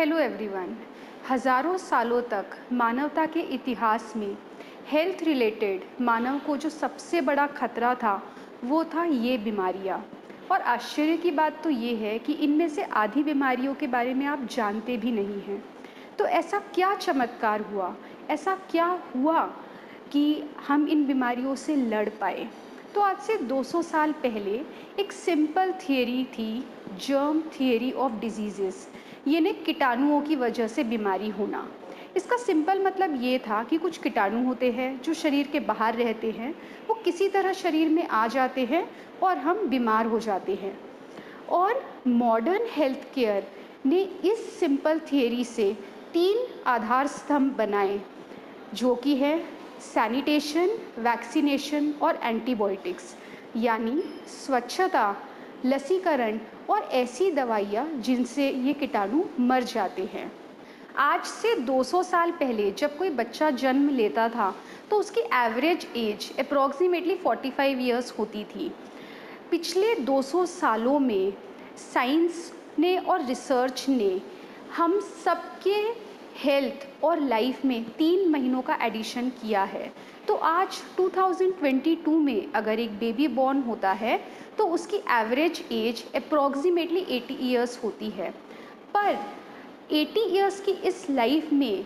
Hello everyone. हज़ारों सालों तक मानवता के इतिहास में हेल्थ रिलेटेड मानव को जो सबसे बड़ा खतरा था वो था ये बीमारियाँ। और आश्चर्य की बात तो ये है कि इनमें से आधी बीमारियों के बारे में आप जानते भी नहीं हैं। तो ऐसा क्या चमत्कार हुआ, ऐसा क्या हुआ कि हम इन बीमारियों से लड़ पाए। तो आज से 200 साल पहले एक सिंपल थियरी थी, जर्म थियरी ऑफ डिजीजेस, यानी कीटाणुओं की वजह से बीमारी होना। इसका सिंपल मतलब ये था कि कुछ कीटाणु होते हैं जो शरीर के बाहर रहते हैं, वो किसी तरह शरीर में आ जाते हैं और हम बीमार हो जाते हैं। और मॉडर्न हेल्थ केयर ने इस सिंपल थियरी से 3 आधार स्तंभ बनाए, जो कि है सैनिटेशन, वैक्सीनेशन और एंटीबायोटिक्स, यानी स्वच्छता, लसीकरण और ऐसी दवाइयाँ जिनसे ये कीटाणु मर जाते हैं। आज से 200 साल पहले जब कोई बच्चा जन्म लेता था तो उसकी एवरेज एज अप्रॉक्सीमेटली 45 ईयर्स होती थी। पिछले 200 सालों में साइंस ने और रिसर्च ने हम सबके हेल्थ और लाइफ में 3 महीनों का एडिशन किया है। तो आज 2022 में अगर एक बेबी बॉर्न होता है तो उसकी एवरेज एज अप्रॉक्सीमेटली 80 ईयर्स होती है। पर 80 ईयर्स की इस लाइफ में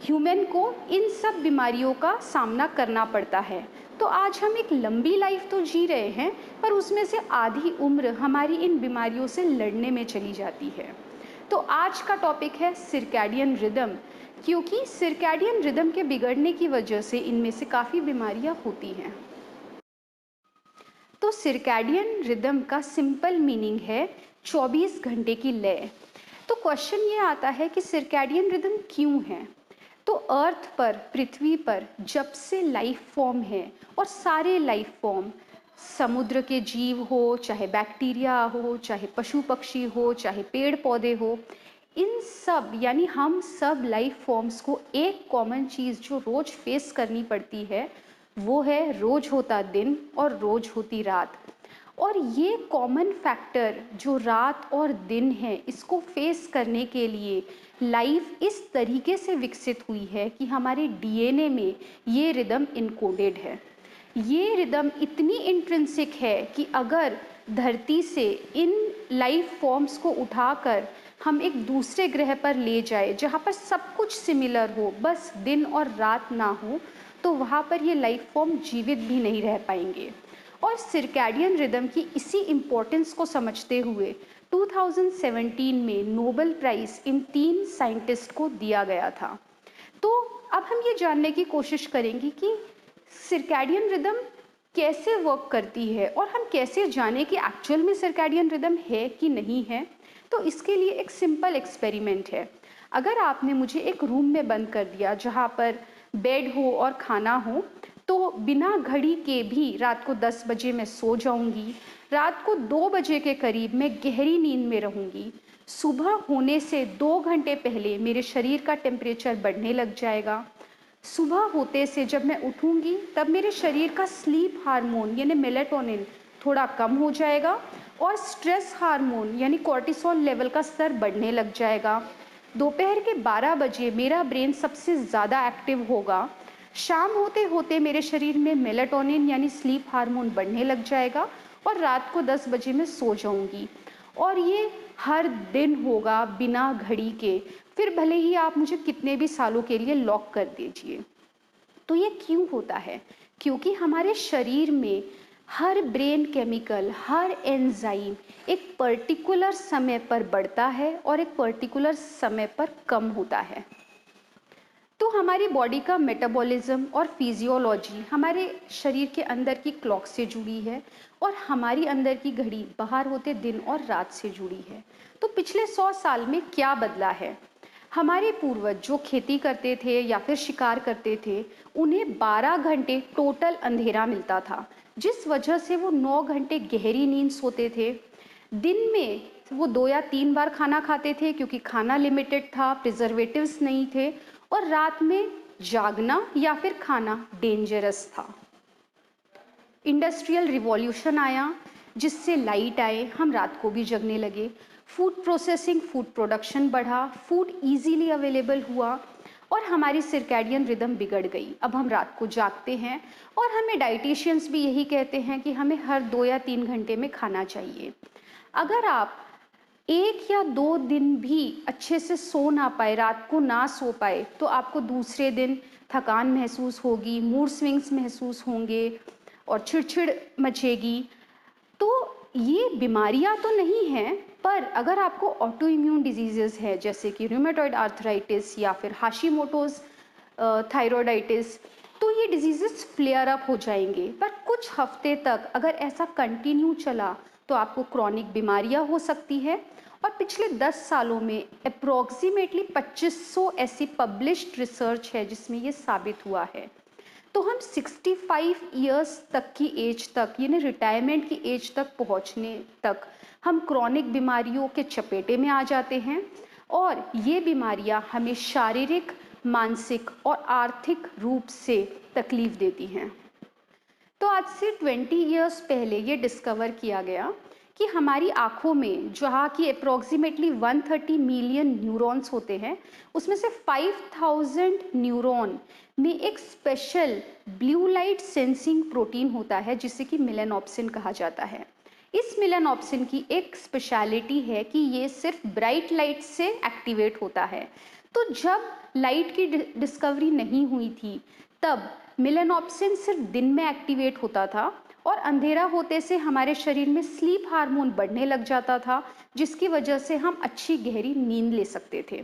ह्यूमन को इन सब बीमारियों का सामना करना पड़ता है। तो आज हम एक लंबी लाइफ तो जी रहे हैं, पर उसमें से आधी उम्र हमारी इन बीमारियों से लड़ने में चली जाती है। तो आज का टॉपिक है सिरकैडियन रिदम, क्योंकि सिरकैडियन रिदम के बिगड़ने की वजह से इनमें से काफ़ी बीमारियां होती हैं। तो सिरकैडियन रिदम का सिंपल मीनिंग है 24 घंटे की लय। तो क्वेश्चन ये आता है कि सिरकैडियन रिदम क्यों है। तो अर्थ पर, पृथ्वी पर जब से लाइफ फॉर्म है, और सारे लाइफ फॉर्म, समुद्र के जीव हो, चाहे बैक्टीरिया हो, चाहे पशु पक्षी हो, चाहे पेड़ पौधे हो, इन सब यानी हम सब लाइफ फॉर्म्स को एक कॉमन चीज़ जो रोज़ फेस करनी पड़ती है वो है रोज़ होता दिन और रोज़ होती रात। और ये कॉमन फैक्टर जो रात और दिन है, इसको फेस करने के लिए लाइफ इस तरीके से विकसित हुई है कि हमारे डीएनए में ये रिदम इनकोडेड है। ये रिदम इतनी इंट्रिंसिक है कि अगर धरती से इन लाइफ फॉर्म्स को उठाकर हम एक दूसरे ग्रह पर ले जाए जहाँ पर सब कुछ सिमिलर हो, बस दिन और रात ना हो, तो वहाँ पर ये लाइफ फॉर्म जीवित भी नहीं रह पाएंगे। और सिरकैडियन रिदम की इसी इम्पोर्टेंस को समझते हुए 2017 में नोबेल प्राइज़ इन 3 साइंटिस्ट को दिया गया था। तो अब हम ये जानने की कोशिश करेंगे कि सिरकैडियन रिदम कैसे वर्क करती है और हम कैसे जाने कि एक्चुअल में सिरकैडियन रिदम है कि नहीं है। तो इसके लिए एक सिंपल एक्सपेरिमेंट है। अगर आपने मुझे एक रूम में बंद कर दिया जहाँ पर बेड हो और खाना हो, तो बिना घड़ी के भी रात को 10 बजे मैं सो जाऊंगी। रात को 2 बजे के करीब मैं गहरी नींद में रहूंगी। सुबह होने से 2 घंटे पहले मेरे शरीर का टेम्परेचर बढ़ने लग जाएगा। सुबह होते से जब मैं उठूंगी तब मेरे शरीर का स्लीप हार्मोन यानी मेलेटोनिन थोड़ा कम हो जाएगा और स्ट्रेस हार्मोन यानी कॉर्टिसोल लेवल का स्तर बढ़ने लग जाएगा। दोपहर के 12 बजे मेरा ब्रेन सबसे ज़्यादा एक्टिव होगा। शाम होते होते मेरे शरीर में मेलेटोनिन यानी स्लीप हार्मोन बढ़ने लग जाएगा और रात को 10 बजे मैं सो जाऊंगी। और ये हर दिन होगा बिना घड़ी के, फिर भले ही आप मुझे कितने भी सालों के लिए लॉक कर दीजिए। तो ये क्यों होता है? क्योंकि हमारे शरीर में हर ब्रेन केमिकल, हर एंजाइम एक पर्टिकुलर समय पर बढ़ता है और एक पर्टिकुलर समय पर कम होता है। तो हमारी बॉडी का मेटाबॉलिज्म और फिजियोलॉजी हमारे शरीर के अंदर की क्लॉक से जुड़ी है और हमारी अंदर की घड़ी बाहर होते दिन और रात से जुड़ी है। तो पिछले 100 साल में क्या बदला है? हमारे पूर्वज जो खेती करते थे या फिर शिकार करते थे, उन्हें 12 घंटे टोटल अंधेरा मिलता था, जिस वजह से वो 9 घंटे गहरी नींद सोते थे। दिन में वो 2 या 3 बार खाना खाते थे क्योंकि खाना लिमिटेड था, प्रिजर्वेटिव्स नहीं थे। और रात में जागना या फिर खाना डेंजरस था। इंडस्ट्रियल रिवॉल्यूशन आया, जिससे लाइट आए, हम रात को भी जगने लगे। फूड प्रोसेसिंग, फूड प्रोडक्शन बढ़ा, फूड इजीली अवेलेबल हुआ और हमारी सर्कैडियन रिदम बिगड़ गई। अब हम रात को जागते हैं और हमें डाइटिशियंस भी यही कहते हैं कि हमें हर 2 या 3 घंटे में खाना चाहिए। अगर आप 1 या 2 दिन भी अच्छे से सो ना पाए, रात को ना सो पाए, तो आपको दूसरे दिन थकान महसूस होगी, मूड स्विंग्स महसूस होंगे और चिड़चिड़ मचेगी। तो ये बीमारियां तो नहीं हैं, पर अगर आपको ऑटो इम्यून डिजीजेस है जैसे कि रूमेटॉइड आर्थराइटिस या फिर हाशीमोटोज थायरॉयडाइटिस, तो ये डिजीजेस फ्लेयर अप हो जाएंगे। पर कुछ हफ्ते तक अगर ऐसा कंटिन्यू चला तो आपको क्रॉनिक बीमारियां हो सकती है। और पिछले 10 सालों में अप्रोक्सीमेटली 2500 ऐसी पब्लिश्ड रिसर्च है जिसमें ये साबित हुआ है। तो हम 65 ईयर्स तक की एज तक, यानी रिटायरमेंट की एज तक पहुंचने तक हम क्रॉनिक बीमारियों के चपेटे में आ जाते हैं और ये बीमारियां हमें शारीरिक, मानसिक और आर्थिक रूप से तकलीफ देती हैं। तो आज से 20 ईयर्स पहले ये डिस्कवर किया गया कि हमारी आँखों में जहाँ की अप्रोक्सीमेटली 130 मिलियन न्यूरॉन्स होते हैं, उसमें से 5000 न्यूरॉन में एक special blue light sensing protein होता है जिसे कि मेलानोप्सिन कहा जाता है। इस मेलानोप्सिन की एक स्पेशलिटी है कि ये सिर्फ ब्राइट लाइट से एक्टिवेट होता है। तो जब लाइट की डिस्कवरी नहीं हुई थी तब मेलानोप्सिन सिर्फ दिन में एक्टिवेट होता था और अंधेरा होते से हमारे शरीर में स्लीप हार्मोन बढ़ने लग जाता था, जिसकी वजह से हम अच्छी गहरी नींद ले सकते थे।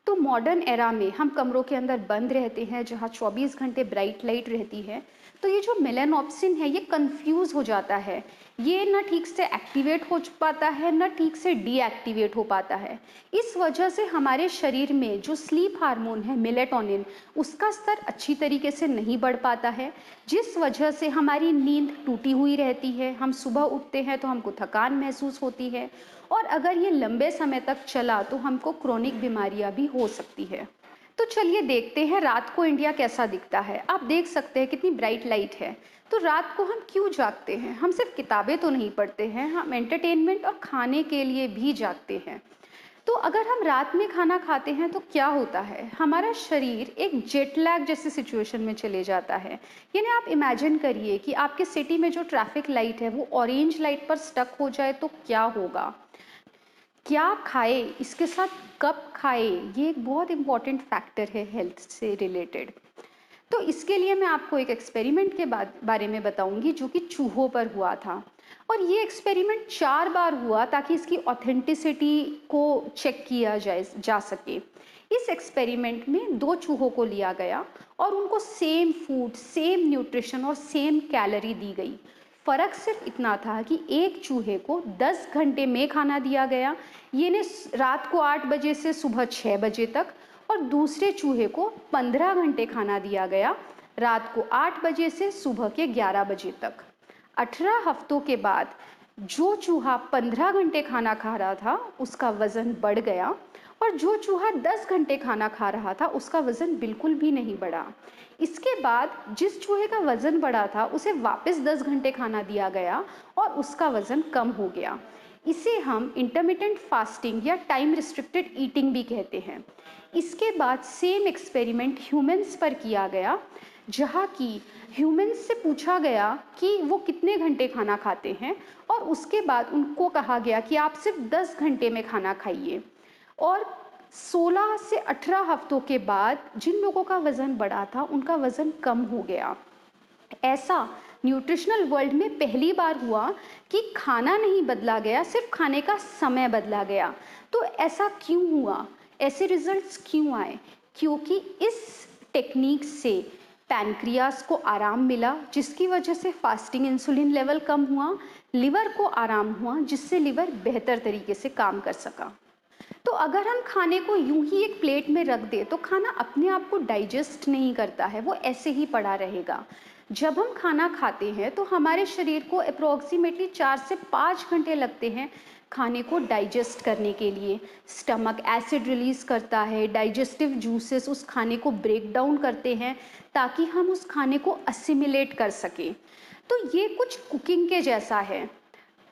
तो मॉडर्न एरा में हम कमरों के अंदर बंद रहते हैं जहाँ 24 घंटे ब्राइट लाइट रहती है, तो ये जो मेलानोप्सिन है ये कंफ्यूज हो जाता है। ये ना ठीक से एक्टिवेट हो पाता है, ना ठीक से डीएक्टिवेट हो पाता है। इस वजह से हमारे शरीर में जो स्लीप हार्मोन है मेलेटोनिन, उसका स्तर अच्छी तरीके से नहीं बढ़ पाता है, जिस वजह से हमारी नींद टूटी हुई रहती है। हम सुबह उठते हैं तो हमको थकान महसूस होती है और अगर ये लंबे समय तक चला तो हमको क्रोनिक बीमारियां भी हो सकती है। तो चलिए देखते हैं रात को इंडिया कैसा दिखता है। आप देख सकते हैं कितनी ब्राइट लाइट है। तो रात को हम क्यों जागते हैं? हम सिर्फ किताबें तो नहीं पढ़ते हैं, हम एंटरटेनमेंट और खाने के लिए भी जागते हैं। तो अगर हम रात में खाना खाते हैं तो क्या होता है, हमारा शरीर एक जेट लैग जैसी सिचुएशन में चले जाता है। यानी आप इमेजिन करिए कि आपके सिटी में जो ट्रैफिक लाइट है वो ऑरेंज लाइट पर स्टक हो जाए तो क्या होगा, क्या खाए, इसके साथ कब खाए, ये एक बहुत इंपॉर्टेंट फैक्टर है हेल्थ से रिलेटेड। तो इसके लिए मैं आपको एक एक्सपेरिमेंट के बारे में बताऊंगी जो कि चूहों पर हुआ था। और ये एक्सपेरिमेंट 4 बार हुआ ताकि इसकी ऑथेंटिसिटी को चेक किया जा सके। इस एक्सपेरिमेंट में 2 चूहों को लिया गया और उनको सेम फूड, सेम न्यूट्रिशन और सेम कैलोरी दी गई। फ़र्क सिर्फ इतना था कि एक चूहे को 10 घंटे में खाना दिया गया, यानी रात को 8 बजे से सुबह 6 बजे तक, और दूसरे चूहे को 15 घंटे खाना दिया गया, रात को 8 बजे से सुबह के 11 बजे तक। 18 हफ्तों के बाद जो चूहा 15 घंटे खाना खा रहा था उसका वज़न बढ़ गया और जो चूहा 10 घंटे खाना खा रहा था उसका वज़न बिल्कुल भी नहीं बढ़ा। इसके बाद जिस चूहे का वज़न बढ़ा था उसे वापस 10 घंटे खाना दिया गया और उसका वज़न कम हो गया। इसे हम इंटरमिटेंट फास्टिंग या टाइम रिस्ट्रिक्टेड ईटिंग भी कहते हैं। इसके बाद सेम एक्सपेरिमेंट ह्यूमंस पर किया गया, जहाँ की ह्यूमंस से पूछा गया कि वो कितने घंटे खाना खाते हैं और उसके बाद उनको कहा गया कि आप सिर्फ 10 घंटे में खाना खाइए। और 16 से 18 हफ्तों के बाद जिन लोगों का वज़न बढ़ा था उनका वज़न कम हो गया। ऐसा न्यूट्रिशनल वर्ल्ड में पहली बार हुआ कि खाना नहीं बदला गया, सिर्फ खाने का समय बदला गया। तो ऐसा क्यों हुआ, ऐसे रिजल्ट्स क्यों आए? क्योंकि इस टेक्निक से पैनक्रियास को आराम मिला, जिसकी वजह से फास्टिंग इंसुलिन लेवल कम हुआ, लिवर को आराम हुआ, जिससे लिवर बेहतर तरीके से काम कर सका। तो अगर हम खाने को यूं ही एक प्लेट में रख दें तो खाना अपने आप को डाइजेस्ट नहीं करता है, वो ऐसे ही पड़ा रहेगा। जब हम खाना खाते हैं तो हमारे शरीर को अप्रोक्सीमेटली 4 से 5 घंटे लगते हैं खाने को डाइजेस्ट करने के लिए। स्टमक एसिड रिलीज करता है, डाइजेस्टिव जूसेस उस खाने को ब्रेक डाउन करते हैं ताकि हम उस खाने को असिमिलेट कर सकें। तो ये कुछ कुकिंग के जैसा है।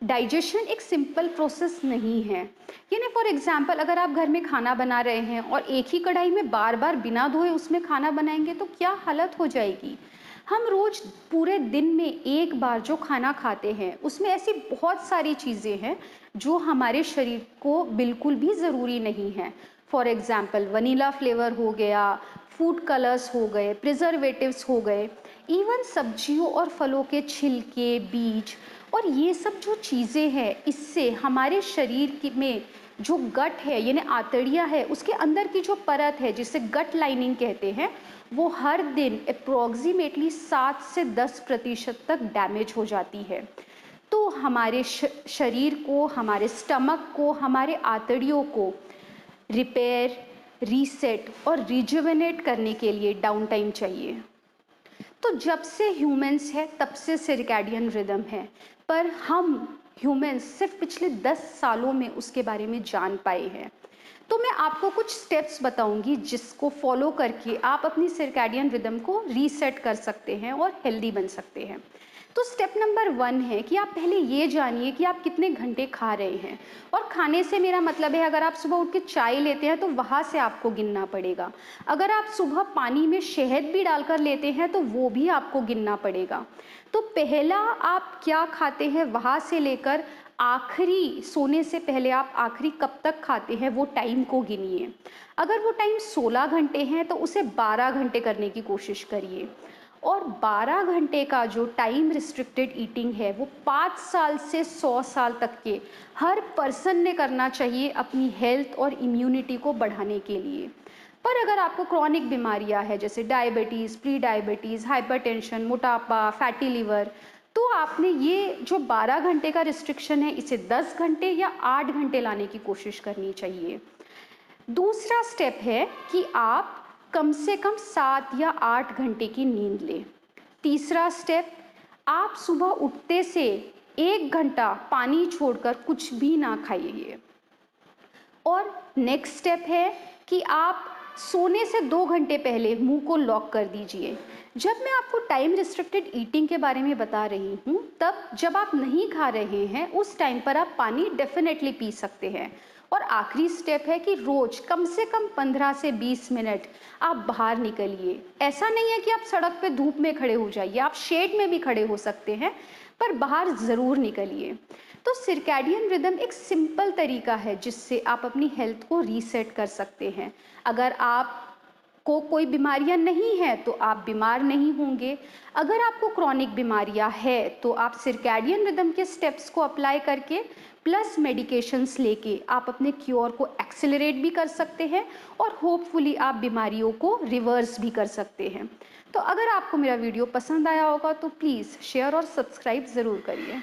डाइजेशन एक सिंपल प्रोसेस नहीं है। यानी फॉर एग्जांपल अगर आप घर में खाना बना रहे हैं और एक ही कढ़ाई में बार बार बिना धोए उसमें खाना बनाएंगे तो क्या हालत हो जाएगी। हम रोज पूरे दिन में एक बार जो खाना खाते हैं उसमें ऐसी बहुत सारी चीज़ें हैं जो हमारे शरीर को बिल्कुल भी ज़रूरी नहीं है। फॉर एग्जांपल वनीला फ्लेवर हो गया, फूड कलर्स हो गए, प्रिजर्वेटिव्स हो गए, इवन सब्जियों और फलों के छिलके, बीज और ये सब जो चीज़ें हैं इससे हमारे शरीर में जो गट है यानी आंतड़ियाँ है उसके अंदर की जो परत है जिसे गट लाइनिंग कहते हैं वो हर दिन अप्रोक्सीमेटली 7 से 10% तक डैमेज हो जाती है। तो हमारे शरीर को, हमारे स्टमक को, हमारे आंतड़ियों को रिपेयर, रीसेट और रिजुवेनेट करने के लिए डाउन टाइम चाहिए। तो जब से ह्यूमंस है तब से सर्कैडियन रिदम है, पर हम ह्यूमंस सिर्फ पिछले 10 सालों में उसके बारे में जान पाए हैं। तो मैं आपको कुछ स्टेप्स बताऊंगी जिसको फॉलो करके आप अपनी सर्कैडियन रिदम को रीसेट कर सकते हैं और हेल्दी बन सकते हैं। तो स्टेप नंबर 1 है कि आप पहले ये जानिए कि आप कितने घंटे खा रहे हैं। और खाने से मेरा मतलब है अगर आप सुबह उठ के चाय लेते हैं तो वहाँ से आपको गिनना पड़ेगा। अगर आप सुबह पानी में शहद भी डालकर लेते हैं तो वो भी आपको गिनना पड़ेगा। तो पहला आप क्या खाते हैं वहाँ से लेकर आखिरी सोने से पहले आप आखिरी कब तक खाते हैं वो टाइम को गिनिए। अगर वो टाइम 16 घंटे हैं तो उसे 12 घंटे करने की कोशिश करिए। और 12 घंटे का जो टाइम रिस्ट्रिक्टेड ईटिंग है वो 5 साल से 100 साल तक के हर पर्सन ने करना चाहिए अपनी हेल्थ और इम्यूनिटी को बढ़ाने के लिए। पर अगर आपको क्रॉनिक बीमारियां हैं जैसे डायबिटीज़, प्री डायबिटीज़, हाइपरटेंशन, मोटापा, फैटी लिवर, तो आपने ये जो 12 घंटे का रिस्ट्रिक्शन है इसे 10 घंटे या 8 घंटे लाने की कोशिश करनी चाहिए। दूसरा स्टेप है कि आप कम से कम 7 या 8 घंटे की नींद लें। तीसरा स्टेप, आप सुबह उठते से 1 घंटा पानी छोड़कर कुछ भी ना खाइए। और नेक्स्ट स्टेप है कि आप सोने से 2 घंटे पहले मुंह को लॉक कर दीजिए। जब मैं आपको टाइम रिस्ट्रिक्टेड ईटिंग के बारे में बता रही हूँ तब जब आप नहीं खा रहे हैं उस टाइम पर आप पानी डेफिनेटली पी सकते हैं। और आखिरी स्टेप है कि रोज कम से कम 15 से 20 मिनट आप बाहर निकलिए। ऐसा नहीं है कि आप सड़क पे धूप में खड़े हो जाइए, आप शेड में भी खड़े हो सकते हैं, पर बाहर ज़रूर निकलिए। तो सर्कैडियन रिदम एक सिंपल तरीका है जिससे आप अपनी हेल्थ को रीसेट कर सकते हैं। अगर आप को कोई बीमारियां नहीं है तो आप बीमार नहीं होंगे। अगर आपको क्रॉनिक बीमारियां है तो आप सर्कैडियन रिदम के स्टेप्स को अप्लाई करके प्लस मेडिकेशंस लेके आप अपने क्योर को एक्सेलरेट भी कर सकते हैं और होपफुली आप बीमारियों को रिवर्स भी कर सकते हैं। तो अगर आपको मेरा वीडियो पसंद आया होगा तो प्लीज़ शेयर और सब्सक्राइब ज़रूर करिए।